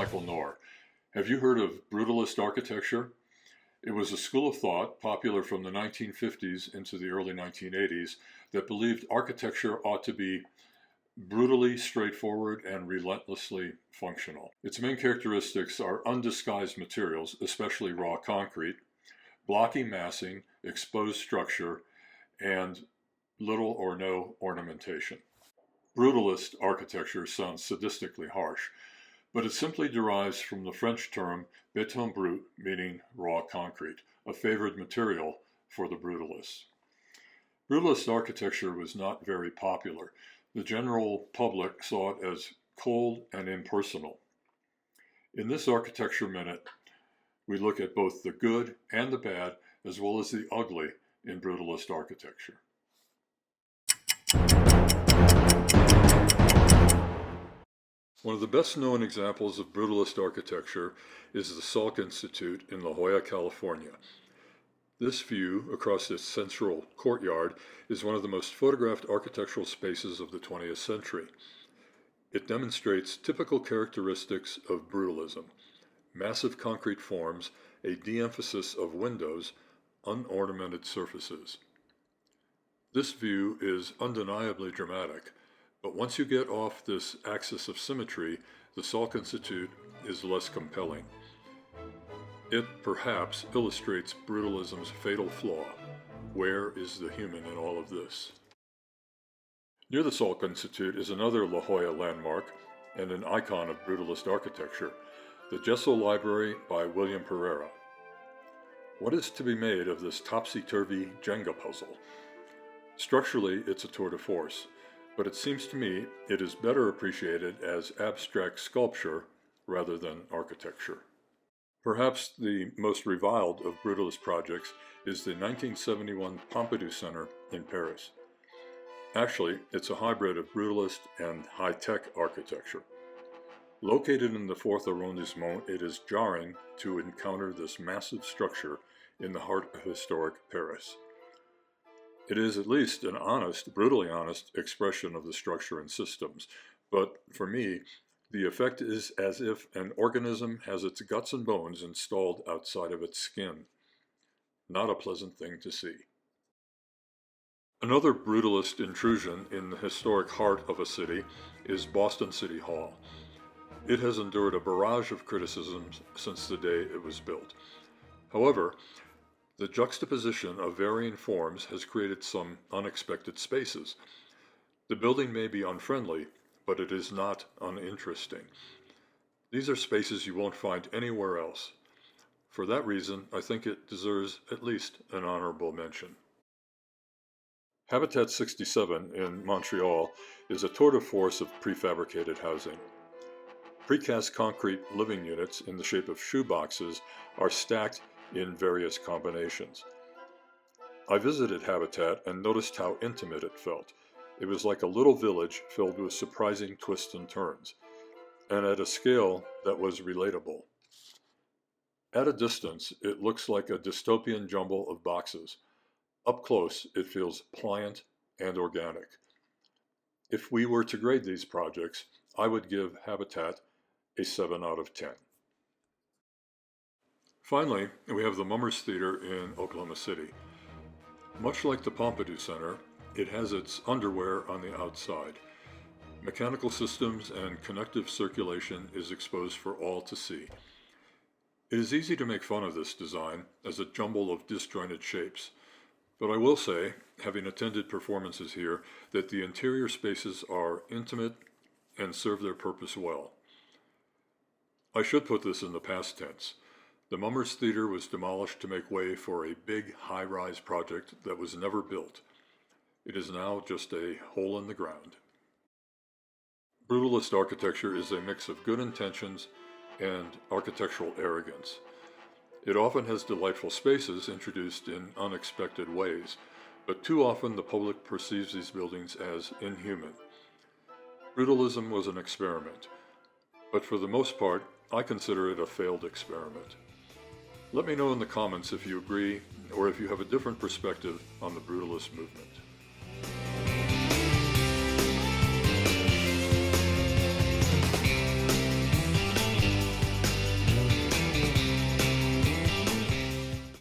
Michael Knorr. Have you heard of Brutalist architecture? It was a school of thought, popular from the 1950s into the early 1980s, that believed architecture ought to be brutally straightforward and relentlessly functional. Its main characteristics are undisguised materials, especially raw concrete, blocky massing, exposed structure, and little or no ornamentation. Brutalist architecture sounds sadistically harsh, but it simply derives from the French term béton brut, meaning raw concrete, a favored material for the brutalists. Brutalist architecture was not very popular. The general public saw it as cold and impersonal. In this Architecture Minute, we look at both the good and the bad, as well as the ugly in brutalist architecture. One of the best known examples of brutalist architecture is the Salk Institute in La Jolla, California. This view across its central courtyard is one of the most photographed architectural spaces of the 20th century. It demonstrates typical characteristics of brutalism: massive concrete forms, a de-emphasis of windows, unornamented surfaces. This view is undeniably dramatic, but once you get off this axis of symmetry, the Salk Institute is less compelling. It perhaps illustrates brutalism's fatal flaw. Where is the human in all of this? Near the Salk Institute is another La Jolla landmark and an icon of brutalist architecture, the Geisel Library by William Pereira. What is to be made of this topsy-turvy Jenga puzzle? Structurally, it's a tour de force, but it seems to me it is better appreciated as abstract sculpture rather than architecture. Perhaps the most reviled of brutalist projects is the 1971 Pompidou Center in Paris. Actually, it's a hybrid of brutalist and high-tech architecture. Located in the 4th arrondissement, it is jarring to encounter this massive structure in the heart of historic Paris. It is at least an honest, brutally honest expression of the structure and systems, but for me, the effect is as if an organism has its guts and bones installed outside of its skin. Not a pleasant thing to see. Another brutalist intrusion in the historic heart of a city is Boston City Hall. It has endured a barrage of criticisms since the day it was built. However, the juxtaposition of varying forms has created some unexpected spaces. The building may be unfriendly, but it is not uninteresting. These are spaces you won't find anywhere else. For that reason, I think it deserves at least an honorable mention. Habitat 67 in Montreal is a tour de force of prefabricated housing. Precast concrete living units in the shape of shoeboxes are stacked in various combinations. I visited Habitat and noticed how intimate it felt. It was like a little village filled with surprising twists and turns, and at a scale that was relatable. At a distance, it looks like a dystopian jumble of boxes. Up close, it feels pliant and organic. If we were to grade these projects, I would give Habitat a 7 out of 10. Finally, we have the Mummers Theater in Oklahoma City. Much like the Pompidou Center, it has its underwear on the outside. Mechanical systems and connective circulation is exposed for all to see. It is easy to make fun of this design as a jumble of disjointed shapes, but I will say, having attended performances here, that the interior spaces are intimate and serve their purpose well. I should put this in the past tense. The Mummers Theater was demolished to make way for a big high-rise project that was never built. It is now just a hole in the ground. Brutalist architecture is a mix of good intentions and architectural arrogance. It often has delightful spaces introduced in unexpected ways, but too often the public perceives these buildings as inhuman. Brutalism was an experiment, but for the most part, I consider it a failed experiment. Let me know in the comments if you agree or if you have a different perspective on the brutalist movement.